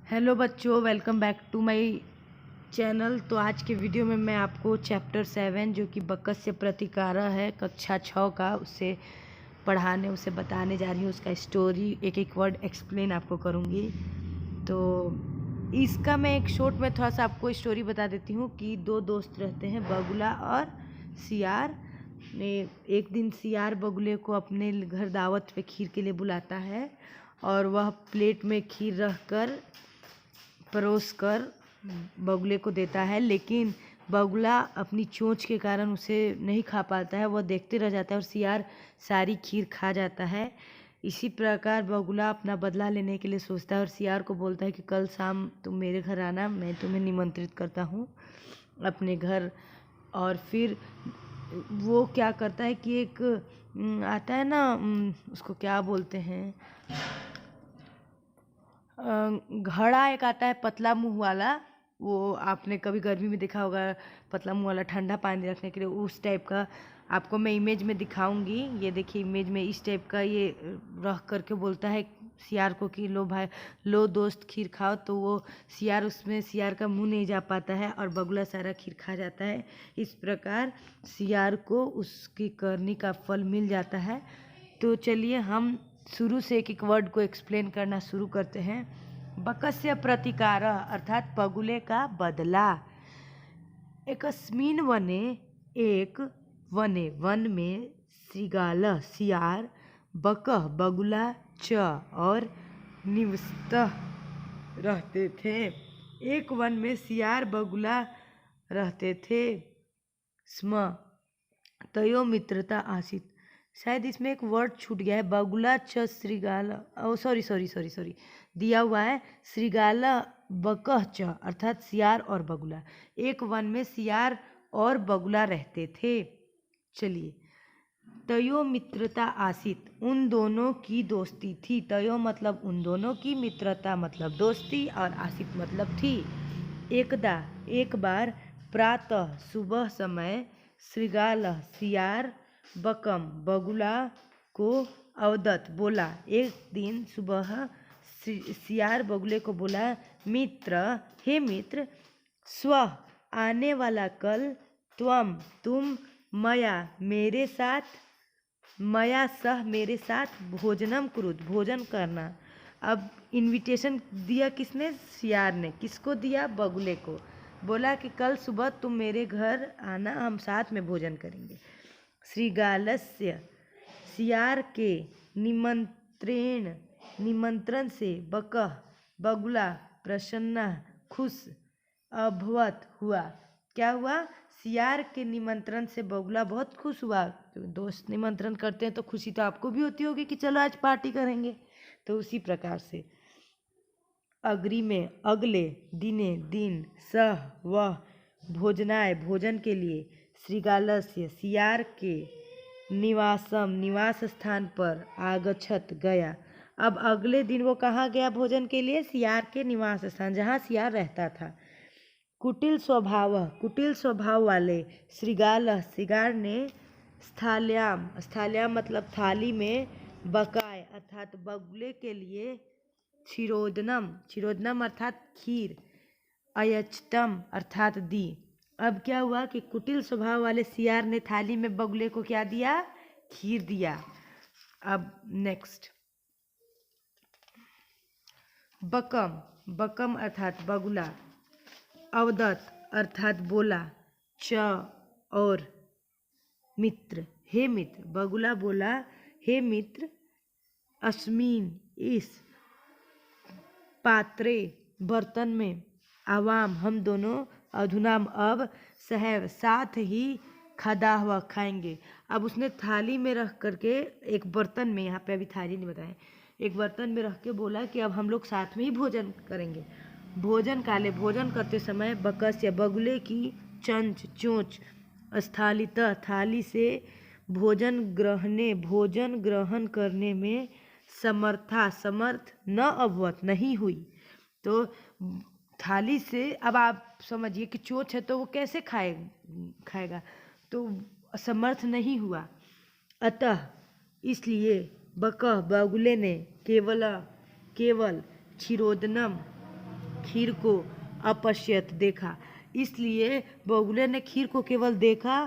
Hello बच्चों, welcome back to my channel. तो आज के वीडियो में मैं आपको चैप्टर 7 जो कि बकस्य प्रतिकारा है कक्षा 6 का उसे बताने जा रही हूँ। उसका स्टोरी एक एक वर्ड एक्सप्लेन आपको करूँगी। तो इसका मैं एक शॉर्ट में थोड़ा सा आपको स्टोरी बता देती हूँ कि दो दोस्त रहते हैं, बगुला और सियार। एक दिन सियार बगुले को अपने घर दावत पे खीर के लिए बुलाता है और वह प्लेट में खीर रख कर परोस कर बगुले को देता है, लेकिन बगुला अपनी चोंच के कारण उसे नहीं खा पाता है। वह देखते रह जाता है और सियार सारी खीर खा जाता है। इसी प्रकार बगुला अपना बदला लेने के लिए सोचता है और सियार को बोलता है कि कल शाम तुम मेरे घर आना, मैं तुम्हें निमंत्रित करता हूँ अपने घर। और फिर वो क्या करता है कि एक आता है ना, उसको क्या बोलते हैं, घड़ा एक आता है पतला मुंह वाला। वो आपने कभी गर्मी में देखा होगा, पतला मुंह वाला ठंडा पानी रखने के लिए, उस टाइप का आपको मैं इमेज में दिखाऊंगी। ये देखिए इमेज में इस टाइप का ये रख करके बोलता है सियार को कि लो भाई, लो दोस्त खीर खाओ। तो वो सियार का मुंह नहीं जा पाता है और बगुला सारा खीर खा जाता है। इस प्रकार सियार को उसकी करनी का फल मिल जाता है। तो चलिए हम शुरू से एक एक वर्ड को एक्सप्लेन करना शुरू करते हैं। बकस्य प्रतिकार अर्थात बगुले का बदला। एकस्मिन वने एक वने वन में श्रीगाल सियार बकह बगुला च और निवसतः रहते थे। एक वन में सियार बगुला रहते थे स्म तयो मित्रता आसित। शायद इसमें एक वर्ड छूट गया है, बगुला च श्रीगाल, सॉरी दिया हुआ है श्रीगाला बकह च अर्थात सियार और बगुला। एक वन में सियार और बगुला रहते थे। चलिए, तयो मित्रता आसित, उन दोनों की दोस्ती थी। तयो मतलब उन दोनों की, मित्रता मतलब दोस्ती और आसित मतलब थी। एकदा एक बार प्रातः सुबह समय श्रीगाल सियार बकम बगुला को अवदत बोला। एक दिन सुबह सियार बगुले को बोला, मित्र, हे मित्र, स्व आने वाला कल तुम मया मेरे साथ भोजनम कुरुत भोजन करना। अब इनविटेशन दिया किसने? सियार ने। किसको दिया? बगुले को। बोला कि कल सुबह तुम मेरे घर आना, हम साथ में भोजन करेंगे। श्रीगालस्य सियार के निमंत्रण से बगुला प्रसन्न खुश अभवत हुआ। क्या हुआ? सियार के निमंत्रण से बगुला बहुत खुश हुआ। दोस्त निमंत्रण करते हैं तो खुशी तो आपको भी होती होगी कि चलो आज पार्टी करेंगे। तो उसी प्रकार से अगले दिन सह वह भोजनाय भोजन के लिए श्रीगालस्य सियार के निवास स्थान पर आगछत गया। अब अगले दिन वो कहाँ गया भोजन के लिए? सियार के निवास स्थान, जहाँ सियार रहता था। कुटिल स्वभाव वाले श्रीगाल ने स्थाल्याम मतलब थाली में बकाय अर्थात बगुले के लिए क्षीरोदनम अर्थात खीर, अयचतम अर्थात दी। अब क्या हुआ कि कुटिल स्वभाव वाले सियार ने थाली में बगुले को क्या दिया? खीर दिया। अब नेक्स्ट, बकम अर्थात बगुला, अवदत अर्थात बोला, च और मित्र, हे मित्र, बगुला बोला, हे मित्र, अस्मीन इस पात्रे बर्तन में, आवाम हम दोनों, अधुनाम अब, सहैव साथ ही, खादा हुआ खाएंगे। अब उसने थाली में रख करके एक बर्तन में, यहाँ पे अभी थाली नहीं बताया, एक बर्तन में रख के बोला कि अब हम लोग साथ में ही भोजन करेंगे। भोजन करते समय बकस या बगुले की चोंच स्थालित थाली से भोजन ग्रहण करने में समर्थ न अभवत नहीं हुई। तो थाली से, अब आप समझिए कि चोंच है तो वो कैसे खाएगा, तो समर्थ नहीं हुआ। अतः इसलिए बगुले ने केवल क्षीरोदनम खीर को अपश्यत देखा। इसलिए बगुले ने खीर को केवल देखा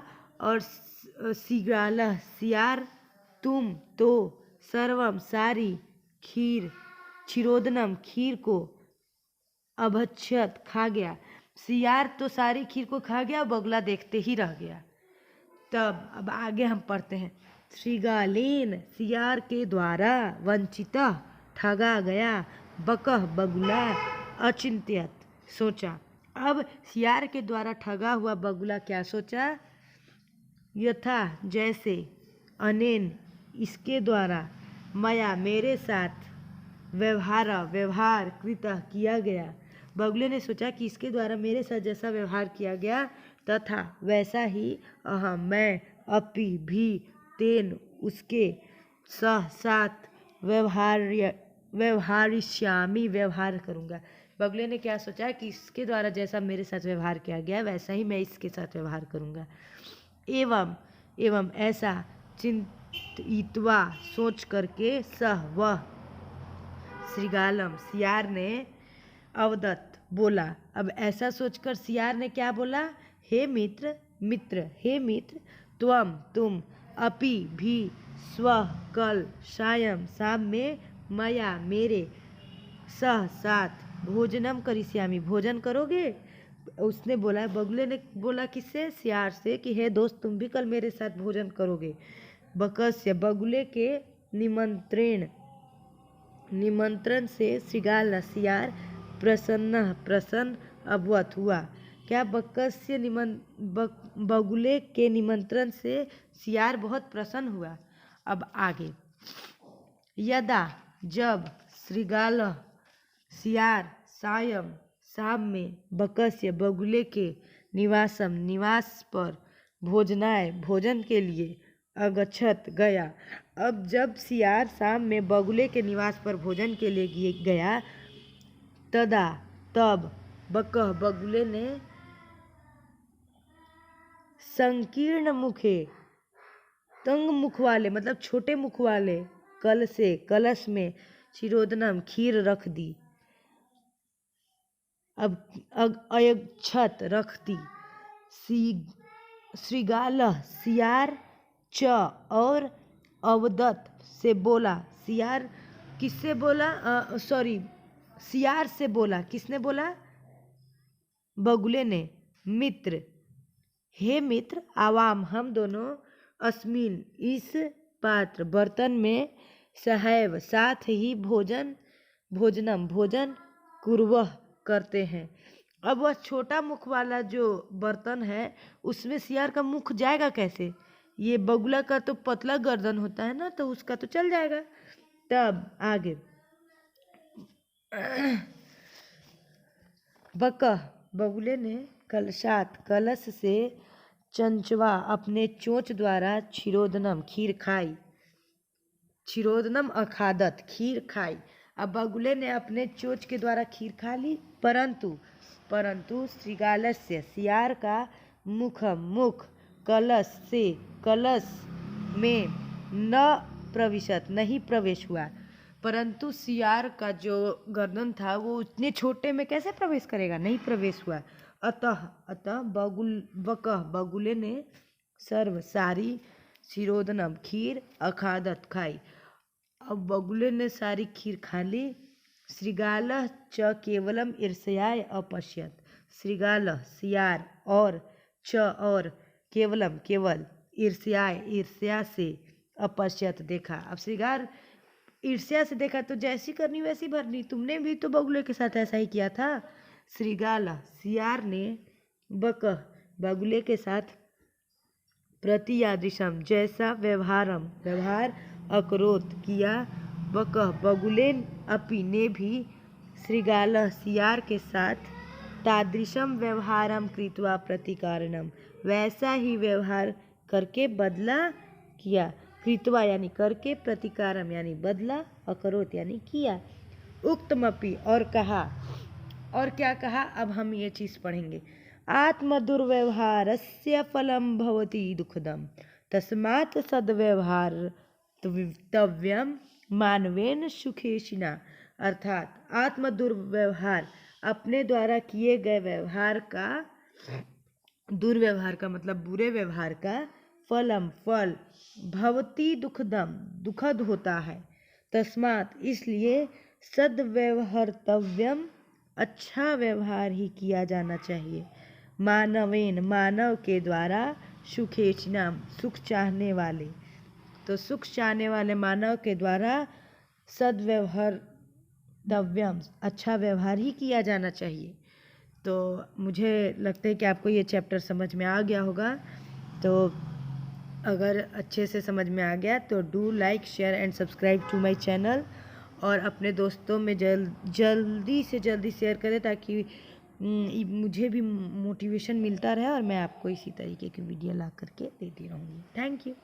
और सिगाला सियार तुम तो सर्वम सारी खीर क्षीरोदनम खीर को अभक्षत खा गया। सियार तो सारी खीर को खा गया, बगुला देखते ही रह गया। तब अब आगे हम पढ़ते हैं। श्रीगालेन सियार के द्वारा वंचिता ठगा गया, बकह बगुला अचिंत्यत सोचा। अब सियार के द्वारा ठगा हुआ बगुला क्या सोचा? यथा जैसे अनेन इसके द्वारा मया मेरे साथ व्यवहार कृतः किया गया। बगुले ने सोचा कि इसके द्वारा मेरे साथ जैसा व्यवहार किया गया तथा वैसा ही अहम मैं अपि भी तेन उसके साथ व्यवहारिष्यामि व्यवहार करूँगा। बगुले ने क्या सोचा कि इसके द्वारा जैसा मेरे साथ व्यवहार किया गया वैसा ही मैं इसके साथ व्यवहार करूँगा। एवं ऐसा चिंतित्वा सोच करके सह वह श्रीगालम सियार ने अवदत्त बोला। अब ऐसा सोचकर सियार ने क्या बोला? हे मित्र हे मित्र, तुम अपि भी स्वः कल सायं शाम में मया मेरे साथ भोजनम करिष्यामि भोजन करोगे? उसने बोला, बगुले ने बोला किससे? सियार से कि हे दोस्त, तुम भी कल मेरे साथ भोजन करोगे। बकस्य बगुले के निमंत्रण से श्रीगाल सियार प्रसन्न अवगत हुआ। क्या बकस्य बगुले के निमंत्रण से सियार बहुत प्रसन्न हुआ। अब आगे, यदा जब श्रीगाल सियार सायं शाम में बकस्य बगुले के निवास पर भोजन के लिए अगछत गया। अब जब सियार शाम में बगुले के निवास पर भोजन के लिए गया, तब बकह बगुले ने संकीर्ण मुखे तंग मुख वाले मतलब छोटे मुख वाले कलश में क्षीरोदनम खीर रख दी। अब अयच्छत रख दी। श्रीगाल सियार च और अवदत्त से बोला। सियार किससे बोला? सियार से बोला। किसने बोला? बगुले ने। मित्र हे मित्र, आवाम हम दोनों अस्मिन इस पात्र बर्तन में सहैव साथ ही भोजन कुर्वह करते हैं। अब वह छोटा मुख वाला जो बर्तन है उसमें सियार का मुख जाएगा कैसे? ये बगुला का तो पतला गर्दन होता है ना, तो उसका तो चल जाएगा। तब आगे बगुले ने कलश से चंचवा अपने चोंच द्वारा क्षीरोदनम खीर खाई। क्षीरोदनम अखादत खीर खाई। अब बगुले ने अपने चोंच के द्वारा खीर खा ली, परंतु श्रीगालस्य सियार का मुख कलश में नहीं प्रवेश हुआ। परंतु सियार का जो गर्दन था वो उतने छोटे में कैसे प्रवेश करेगा? नहीं प्रवेश हुआ। अतः बगुले ने सर्व सारी क्षीरोदनम खीर अखादत खाई। अब बगुले ने सारी खीर खा ली। श्रीगाल च केवलम ईर्ष्याय अपश्यत। श्रीगाल सियार और केवल ईर्ष्या से अपश्यत देखा। अब श्रीगाल ईर्ष्या से देखा तो जैसी करनी वैसी भरनी। तुमने भी तो बगुले के साथ ऐसा ही किया था। श्रीगाल सियार ने बगुले के साथ प्रतियादृशम जैसा व्यवहार अकरोत किया। बगुलेन अपि ने भी श्रीगाल सियार के साथ तादृशम व्यवहारम कृत्वा प्रतिकारणम वैसा ही व्यवहार करके बदला किया। कृत्वा यानी करके, प्रतिकारम यानी बदला, अकरोत यानी किया। उक्तमपि और कहा। और क्या कहा? अब हम ये चीज़ पढ़ेंगे। आत्मदुर्व्यवहारस्य फलम भवति दुःखदम तस्मात् सद्व्यवहारतव्यम मानवेन सुखेशिना। अर्थात आत्म दुर्व्यवहार अपने द्वारा किए गए व्यवहार का, दुर्व्यवहार का मतलब बुरे व्यवहार का, फलम फल, भवती दुखदम दुखद होता है, तस्मात् इसलिए सद्व्यवहर्तव्यम अच्छा व्यवहार ही किया जाना चाहिए, मानवेन मानव के द्वारा, सुखेचनाम सुख चाहने वाले, तो सुख चाहने वाले मानव के द्वारा सद्व्यवहर्तव्यम अच्छा व्यवहार ही किया जाना चाहिए। तो मुझे लगता है कि आपको ये चैप्टर समझ में आ गया होगा। तो अगर अच्छे से समझ में आ गया तो do like share and subscribe to my channel, और अपने दोस्तों में जल्दी से जल्दी शेयर करें ताकि मुझे भी मोटिवेशन मिलता रहे और मैं आपको इसी तरीके की वीडियो ला करके देती रहूँगी। Thank you.